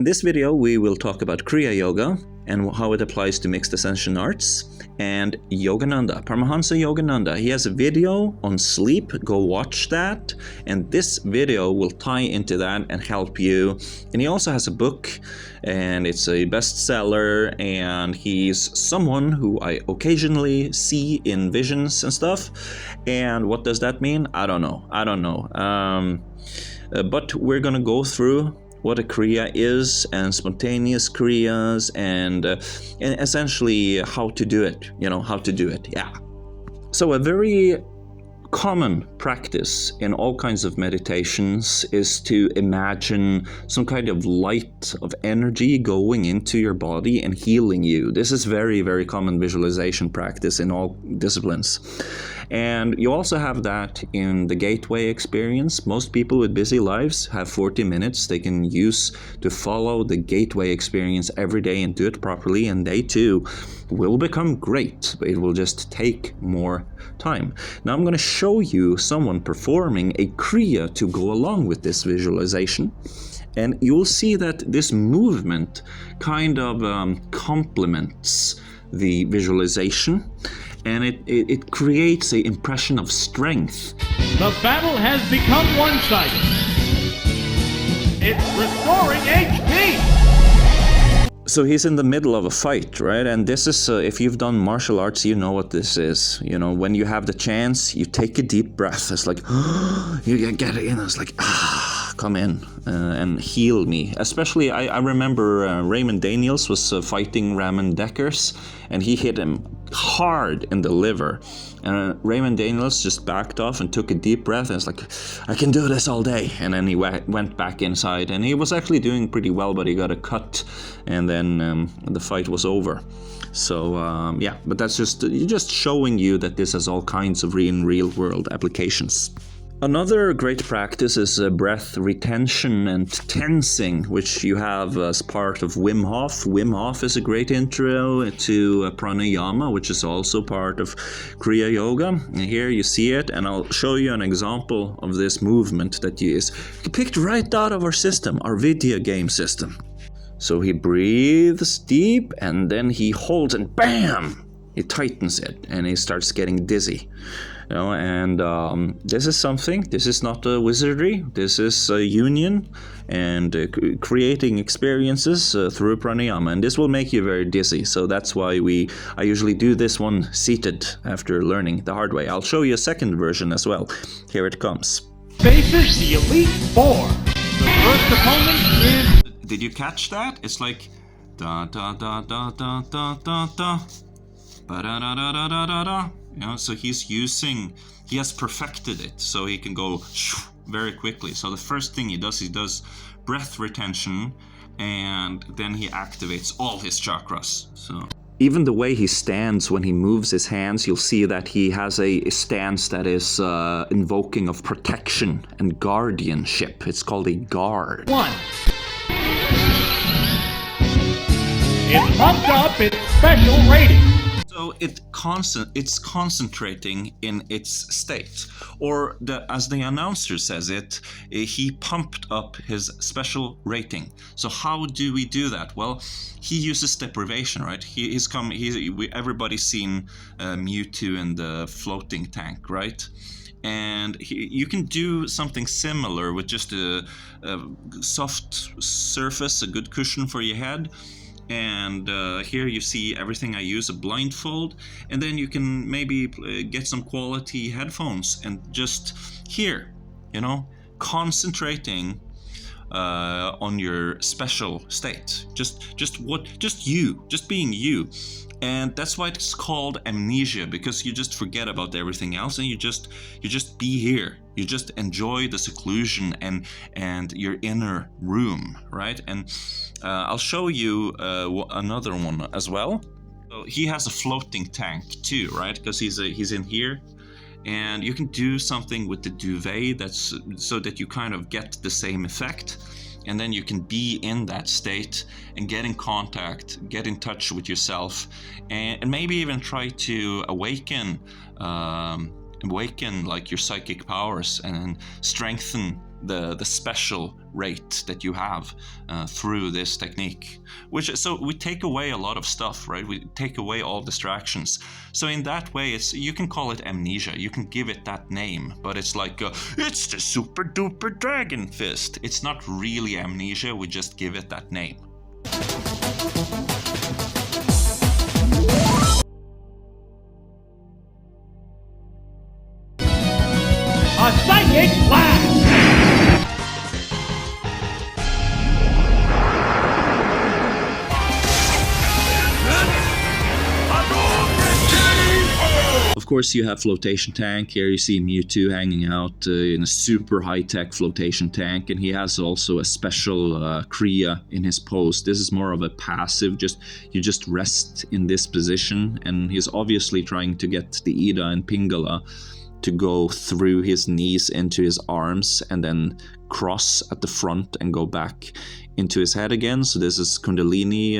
In this video, we will talk about Kriya Yoga and how it applies to mixed ascension arts, and Yogananda, Parmahamsa Yogananda. He has a video on sleep, go watch that, and this video will tie into that and help you. And he also has a book, and it's a bestseller, and he's someone who I occasionally see in visions and stuff. And what does that mean? I don't know. But we're gonna go through what a kriya is, and spontaneous kriyas, and essentially how to do it, yeah. So a very common practice in all kinds of meditations is to imagine some kind of light of energy going into your body and healing you. This is very, very common visualization practice in all disciplines. And you also have that in the gateway experience. Most people with busy lives have 40 minutes they can use to follow the gateway experience every day and do it properly, and they too will become great, but it will just take more time. Now I'm going to show you someone performing a kriya to go along with this visualization, and you'll see that this movement kind of complements the visualization, and it creates an impression of strength. The battle has become one-sided. It's restoring HP! So he's in the middle of a fight, right? And this is, if you've done martial arts, you know what this is. You know, when you have the chance, you take a deep breath. It's like, you get it in. It's like, come in and heal me. Especially, I remember Raymond Daniels was fighting Ramon Dekkers, and he hit him hard in the liver. And Raymond Daniels just backed off and took a deep breath, and it's like, I can do this all day. And then he went back inside, and he was actually doing pretty well, but he got a cut, and then the fight was over. So yeah, but that's just showing you that this has all kinds of real world applications. Another great practice is breath retention and tensing, which you have as part of Wim Hof. Wim Hof is a great intro to pranayama, which is also part of Kriya Yoga. And here you see it, and I'll show you an example of this movement that is picked right out of our system, our video game system. So he breathes deep, and then he holds, and bam! He tightens it, and he starts getting dizzy. You know, and this is something. This is not a wizardry. This is a union and creating experiences through pranayama, and this will make you very dizzy. So that's why I usually do this one seated after learning the hard way. I'll show you a second version as well. Here it comes. Faces the Elite Four. The first opponent is... Did you catch that? It's like da da da da da da da da, ba da da da da da da da. You know, so he has perfected it, so he can go very quickly. So the first thing he does breath retention, and then he activates all his chakras. So even the way he stands when he moves his hands, you'll see that he has a stance that is invoking of protection and guardianship. It's called a guard. One. It's pumped up its special rating. So it's concentrating in its state, or as the announcer says it, he pumped up his special rating. So how do we do that? Well, he uses deprivation, right? Everybody's seen Mewtwo in the floating tank, right? And you can do something similar with just a soft surface, a good cushion for your head. And here you see everything I use, a blindfold, and then you can maybe get some quality headphones and just hear, concentrating on your special state, just being you. And that's why it's called amnesia, because you just forget about everything else, and you just be here. You just enjoy the seclusion and your inner room, right? And I'll show you another one as well. So he has a floating tank too, right? Because he's in here, and you can do something with the duvet that's so that you kind of get the same effect. And then you can be in that state and get in contact, get in touch with yourself, and maybe even try to awaken like your psychic powers and strengthen the special rate that you have through this technique. So we take away a lot of stuff, right? We take away all distractions. So in that way, you can call it amnesia. You can give it that name, but it's like it's the super duper dragon fist. It's not really amnesia. We just give it that name. A psychic blast! Of course, you have flotation tank. Here you see Mewtwo hanging out in a super high-tech flotation tank, and he has also a special Kriya in his pose. This is more of a passive, you just rest in this position, and he's obviously trying to get the Ida and Pingala to go through his knees into his arms and then cross at the front and go back into his head again. So this is Kundalini.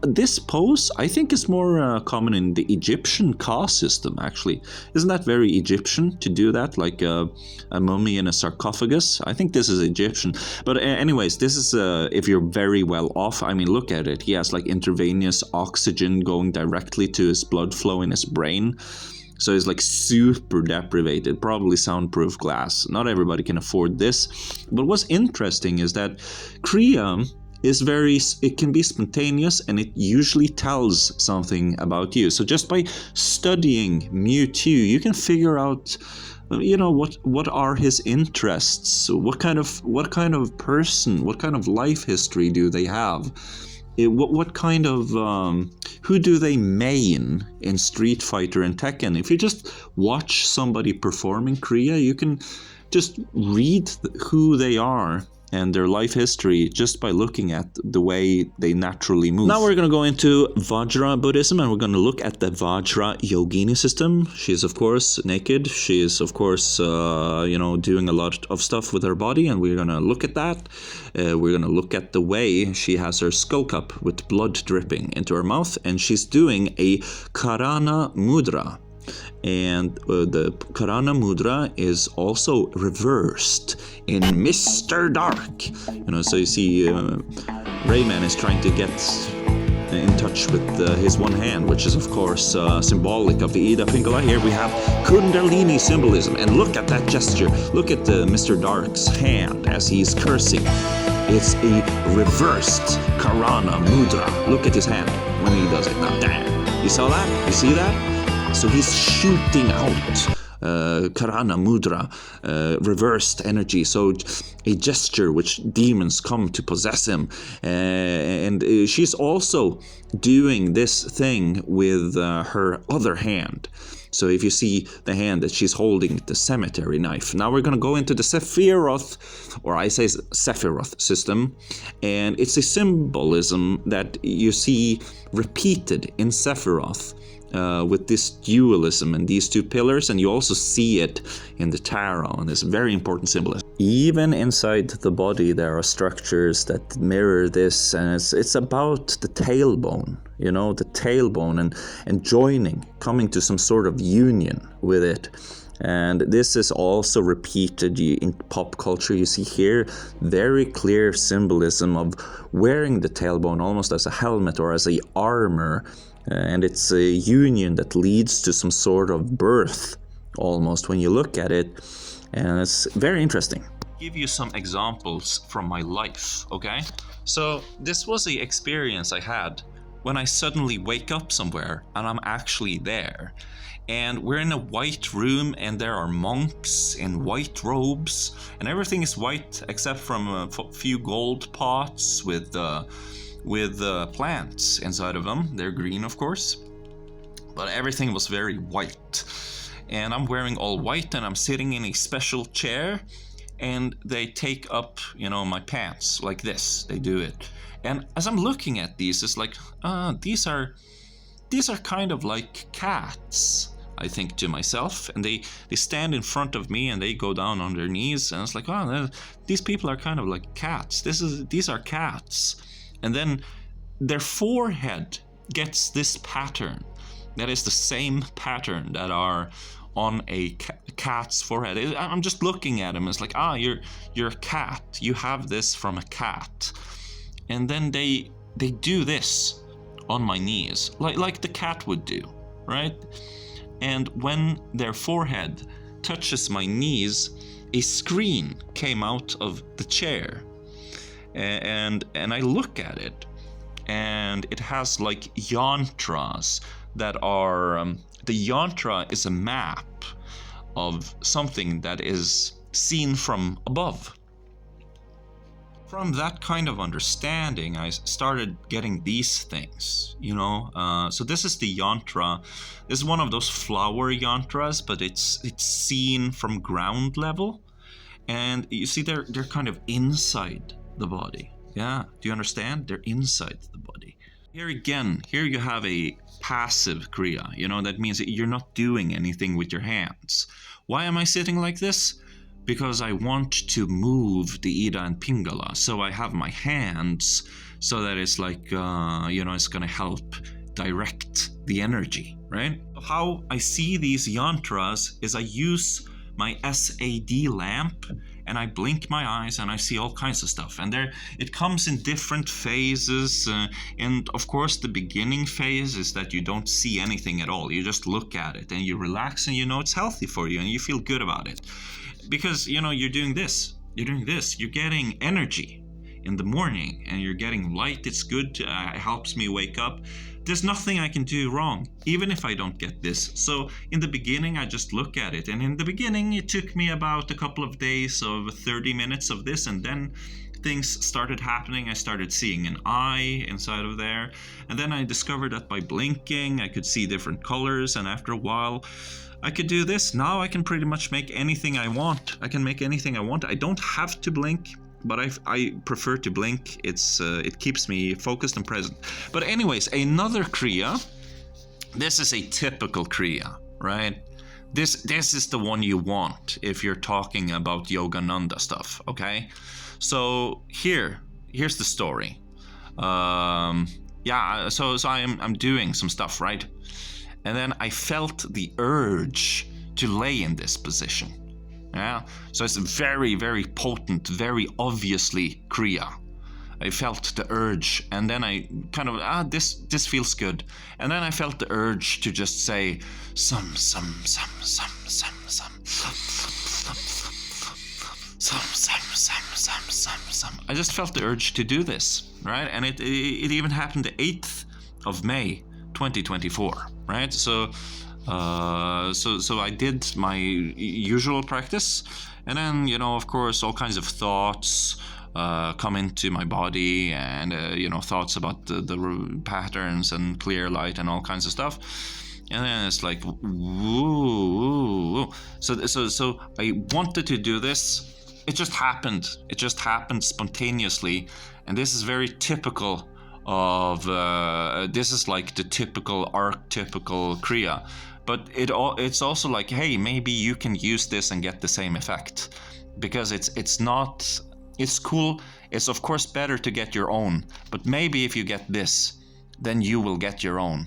This pose, I think, is more common in the Egyptian caste system, actually. Isn't that very Egyptian to do that, like a mummy in a sarcophagus? I think this is Egyptian. But anyways, this is, if you're very well off, I mean, look at it. He has like intravenous oxygen going directly to his blood flow in his brain. So it's like super deprivated, probably soundproof glass. Not everybody can afford this. But what's interesting is that Kriya is it can be spontaneous, and it usually tells something about you. So just by studying Mewtwo, you can figure out, what are his interests? What kind of person, what kind of life history do they have? What kind of who do they main in Street Fighter and Tekken? If you just watch somebody performing Kriya, you can just read who they are and their life history just by looking at the way they naturally move. Now we're going to go into Vajra Buddhism, and we're going to look at the Vajra Yogini system. She is, of course, naked. She is, of course, doing a lot of stuff with her body, and we're going to look at that. We're going to look at the way she has her skull cup with blood dripping into her mouth, and she's doing a Karana Mudra. And the Karana Mudra is also reversed in Mr. Dark. So you see Rayman is trying to get in touch with his one hand, which is of course symbolic of the Ida Pingala. Here we have Kundalini symbolism, and look at that gesture. Look at Mr. Dark's hand as he's cursing. It's a reversed Karana Mudra. Look at his hand when he does it. Now, damn. You saw that? You see that? So he's shooting out Karana Mudra, reversed energy. So a gesture which demons come to possess him. And she's also doing this thing with her other hand. So if you see the hand that she's holding, the cemetery knife. Now we're going to go into the Sephiroth, or I say Sephiroth system. And it's a symbolism that you see repeated in Sephiroth. With this dualism and these two pillars, and you also see it in the tarot, and it's very important symbolism. Even inside the body there are structures that mirror this, and it's about the tailbone, the tailbone and joining, coming to some sort of union with it. And this is also repeated in pop culture. You see here very clear symbolism of wearing the tailbone almost as a helmet or as a armor. And it's a union that leads to some sort of birth, almost, when you look at it. And it's very interesting. I'll give you some examples from my life, okay? So this was the experience I had when I suddenly wake up somewhere and I'm actually there. And we're in a white room, and there are monks in white robes, and everything is white except from a few gold pots with plants inside of them. They're green, of course, but everything was very white. And I'm wearing all white, and I'm sitting in a special chair, and they take up, my pants like this. They do it. And as I'm looking at these, it's like, these are kind of like cats, I think to myself. And they stand in front of me, and they go down on their knees, and it's like, these people are kind of like cats. These are cats. And then their forehead gets this pattern that is the same pattern that are on a cat's forehead. I'm just looking at him. It's like, you're a cat. You have this from a cat. And then they do this on my knees, like the cat would do, right? And when their forehead touches my knees, a screen came out of the chair, and I look at it, and it has like yantras that are the yantra is a map of something that is seen from above. From that kind of understanding, I started getting these things, so this is the yantra. This is one of those flower yantras, but it's seen from ground level, and you see they're kind of inside the body. Yeah, do you understand? They're inside the body. Here you have a passive kriya. That means that you're not doing anything with your hands. Why am I sitting like this? Because I want to move the Ida and Pingala, so I have my hands, so that it's like, it's gonna help direct the energy, right? How I see these yantras is I use my SAD lamp, and I blink my eyes, and I see all kinds of stuff. And it comes in different phases, and of course the beginning phase is that you don't see anything at all. You just look at it, and you relax, and it's healthy for you, and you feel good about it. Because, you're doing this, you're getting energy in the morning, and you're getting light. It's good, it helps me wake up. There's nothing I can do wrong, even if I don't get this. So in the beginning, I just look at it. And in the beginning, it took me about a couple of days of 30 minutes of this, and then things started happening. I started seeing an eye inside of there. And then I discovered that by blinking, I could see different colors, and after a while, I could do this. Now I can pretty much make anything I want. I can make anything I want. I don't have to blink, but I prefer to blink. It keeps me focused and present. But anyways, another kriya. This is a typical kriya, right? This is the one you want if you're talking about Yogananda stuff, okay? So here's the story. So I'm doing some stuff, right? And then I felt the urge to lay in this position. Yeah, so it's very, very potent, very obviously kriya. I felt the urge, and then I kind of, this feels good. And then I felt the urge to just say, some. I just felt the urge to do this, right? And it even happened the 8th of May, 2024, right? So I did my usual practice, and then, of course, all kinds of thoughts come into my body, and thoughts about the patterns and clear light and all kinds of stuff. And then it's like, woo. So I wanted to do this. It just happened. It just happened spontaneously, and this is very typical of this is like the typical archetypical kriya. But it's also like, hey, maybe you can use this and get the same effect, because it's cool. It's of course better to get your own, but maybe if you get this, then you will get your own,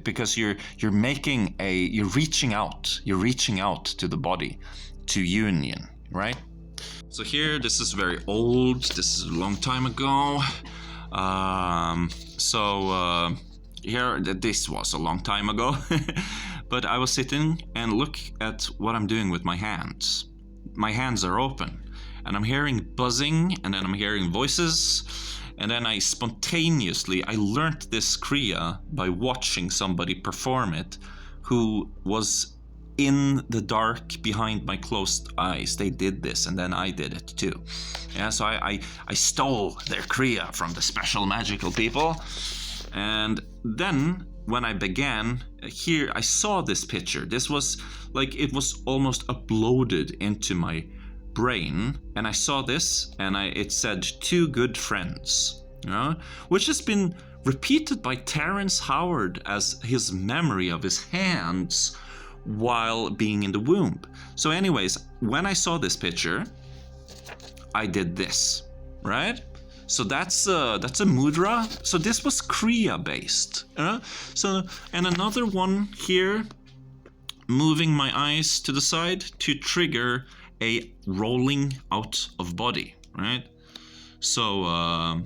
because you're reaching out to the body, to union, right? So here, this is very old. This is a long time ago. Here, this was a long time ago, but I was sitting and look at what I'm doing with my hands. My hands are open, and I'm hearing buzzing, and then I'm hearing voices, and then I learned this kriya by watching somebody perform it, who was in the dark behind my closed eyes. They did this, and then I did it too. Yeah, so I stole their kriya from the special magical people. And then when I began, here I saw this picture. This was like, it was almost uploaded into my brain, and I saw this, and it said 2 good friends, which has been repeated by Terrence Howard as his memory of his hands while being in the womb. So anyways, when I saw this picture, I did this, right? So that's a mudra. So this was kriya based. So, and another one here, moving my eyes to the side to trigger a rolling out of body, right? So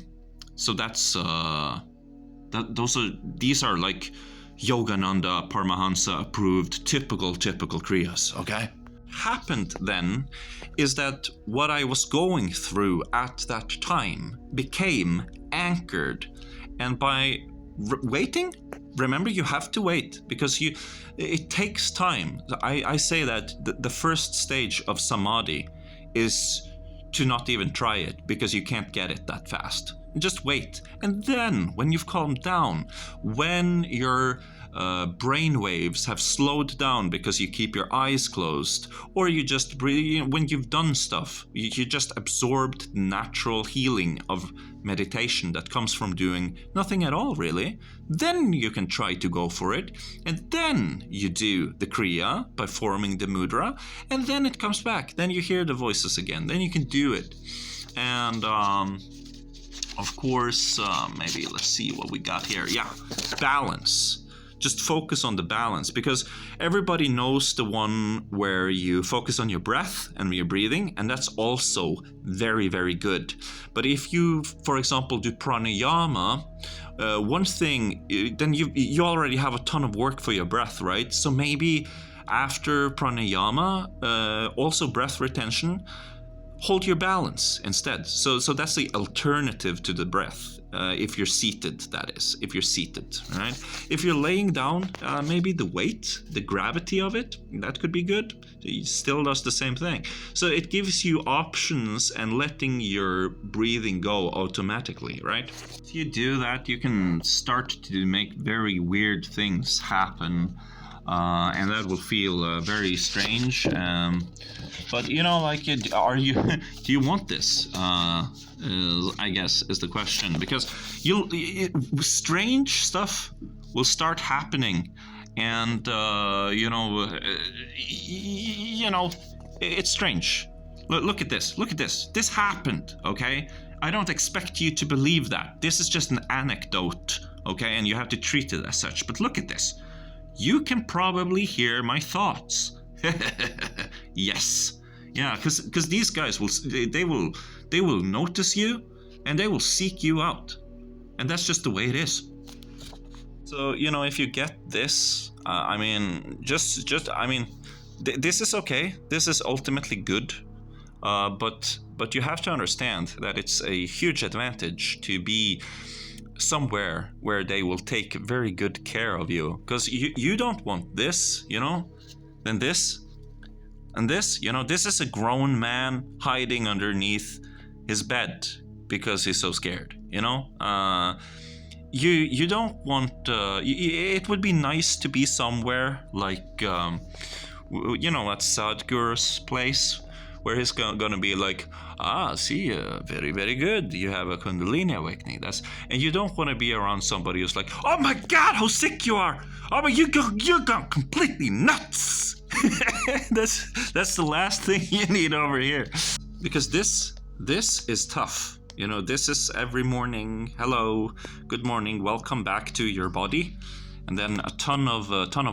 these are like Yogananda, Parmahamsa approved typical kriyas, okay? Happened then is that what I was going through at that time became anchored, and by waiting, remember, you have to wait because it takes time. I say that the first stage of samadhi is to not even try it because you can't get it that fast. Just wait. And then when you've calmed down, when your brain waves have slowed down because you keep your eyes closed, or you just breathe, when you've done stuff, you just absorbed natural healing of meditation that comes from doing nothing at all, really, then you can try to go for it. And then you do the kriya by forming the mudra, and then it comes back. Then you hear the voices again. Then you can do it. And of course, maybe let's see what we got here. Yeah, balance. Just focus on the balance, because everybody knows the one where you focus on your breath and your breathing, and that's also very, very good. But if you, for example, do pranayama, one thing, then you already have a ton of work for your breath, right? So maybe after pranayama, also breath retention, hold your balance instead. So that's the alternative to the breath. If you're seated, that is. If you're seated, right? If you're laying down, maybe the weight, the gravity of it, that could be good. It still does the same thing. So it gives you options and letting your breathing go automatically, right? If you do that, you can start to make very weird things happen. And that will feel very strange. But you know, like, do you want this? I guess is the question, because strange stuff will start happening, and it's strange. Look at this. Look at this. This happened. Okay, I don't expect you to believe that. This is just an anecdote. Okay, and you have to treat it as such. But look at this. You can probably hear my thoughts. Yes. Yeah, because these guys will notice you, and they will seek you out, and that's just the way it is. So if you get this, this is okay. This is ultimately good, but you have to understand that it's a huge advantage to be somewhere where they will take very good care of you, because you don't want this, then this. And this, this is a grown man hiding underneath his bed because he's so scared, You don't want, it would be nice to be somewhere like, at Sadhguru's place, where he's gonna be like, see, very, very good. You have a Kundalini awakening. And you don't want to be around somebody who's like, oh my God, how sick you are. Oh, but you're gone completely nuts. That's the last thing you need over here, because this is tough. This is every morning. Hello, good morning, welcome back to your body, and then a ton of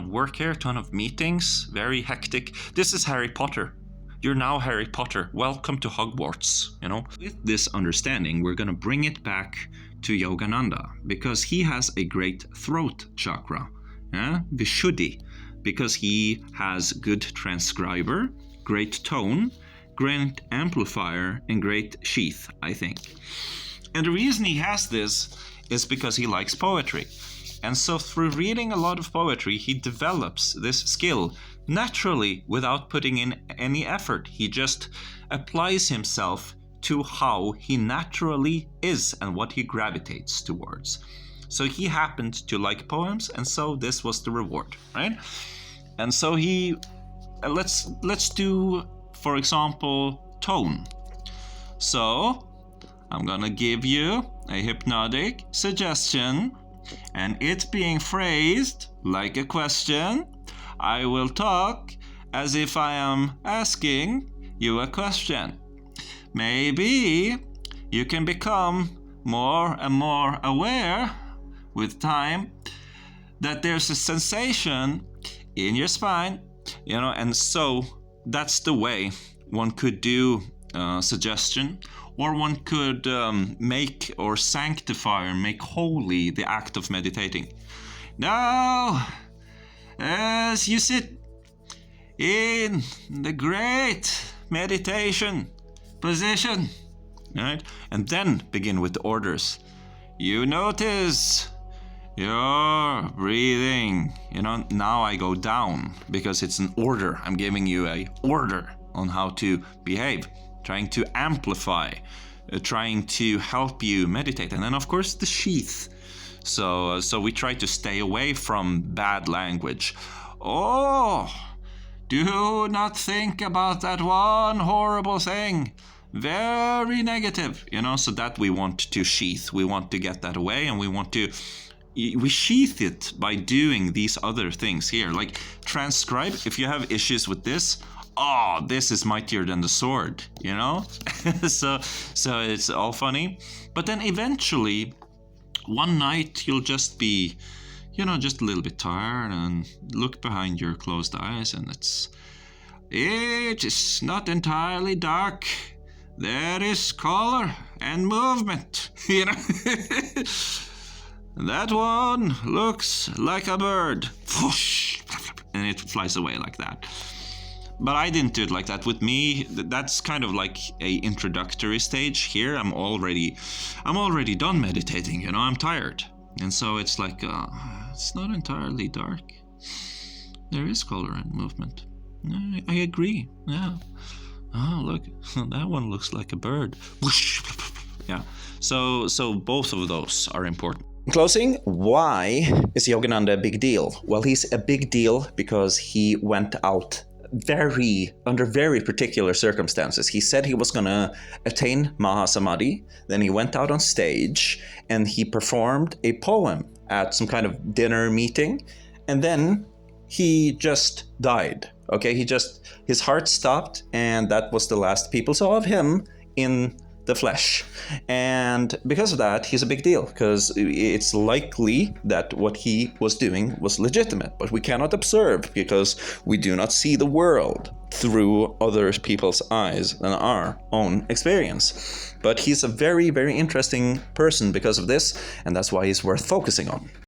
work here, a ton of meetings, very hectic. This is Harry Potter. You're now Harry Potter. Welcome to Hogwarts. With this understanding, we're gonna bring it back to Yogananda, because he has a great throat chakra, Vishuddhi. Because he has good transcriber, great tone, great amplifier, and great sheath, I think. And the reason he has this is because he likes poetry. And so through reading a lot of poetry, he develops this skill naturally without putting in any effort. He just applies himself to how he naturally is and what he gravitates towards. So he happened to like poems, and so this was the reward, right? And so let's do, for example, tone. So I'm gonna give you a hypnotic suggestion, and it being phrased like a question. I will talk as if I am asking you a question. Maybe you can become more and more aware with time that there's a sensation in your spine And so that's the way one could do suggestion, or one could make or sanctify or make holy the act of meditating. Now, as you sit in the great meditation position, right? And then begin with the orders. You notice your breathing. Now I go down because it's an order. I'm giving you a order on how to behave, trying to amplify, trying to help you meditate. And then of course the sheath. So we try to stay away from bad language. Oh, do not think about that one horrible thing. Very negative, so that we want to sheath. We want to get that away, and we sheath it by doing these other things here. Like transcribe, if you have issues with this, this is mightier than the sword, so it's all funny. But then eventually, one night you'll just be, just a little bit tired, and look behind your closed eyes, and it is not entirely dark. There is color and movement, That one looks like a bird. And it flies away like that. But I didn't do it like that. With me, that's kind of like a introductory stage. Here, I'm already done meditating, I'm tired. And so it's like, it's not entirely dark. There is color and movement. I agree, yeah. Oh, look, that one looks like a bird. Yeah, so both of those are important. In closing, why is Yogananda a big deal? Well, he's a big deal because he went out under very particular circumstances. He said he was going to attain Mahasamadhi, then he went out on stage and he performed a poem at some kind of dinner meeting, and then he just died. Okay, his heart stopped, and that was the last people saw of him in the flesh. And because of that, he's a big deal, because it's likely that what he was doing was legitimate, but we cannot observe because we do not see the world through other people's eyes than our own experience. But he's a very, very interesting person because of this, and that's why he's worth focusing on.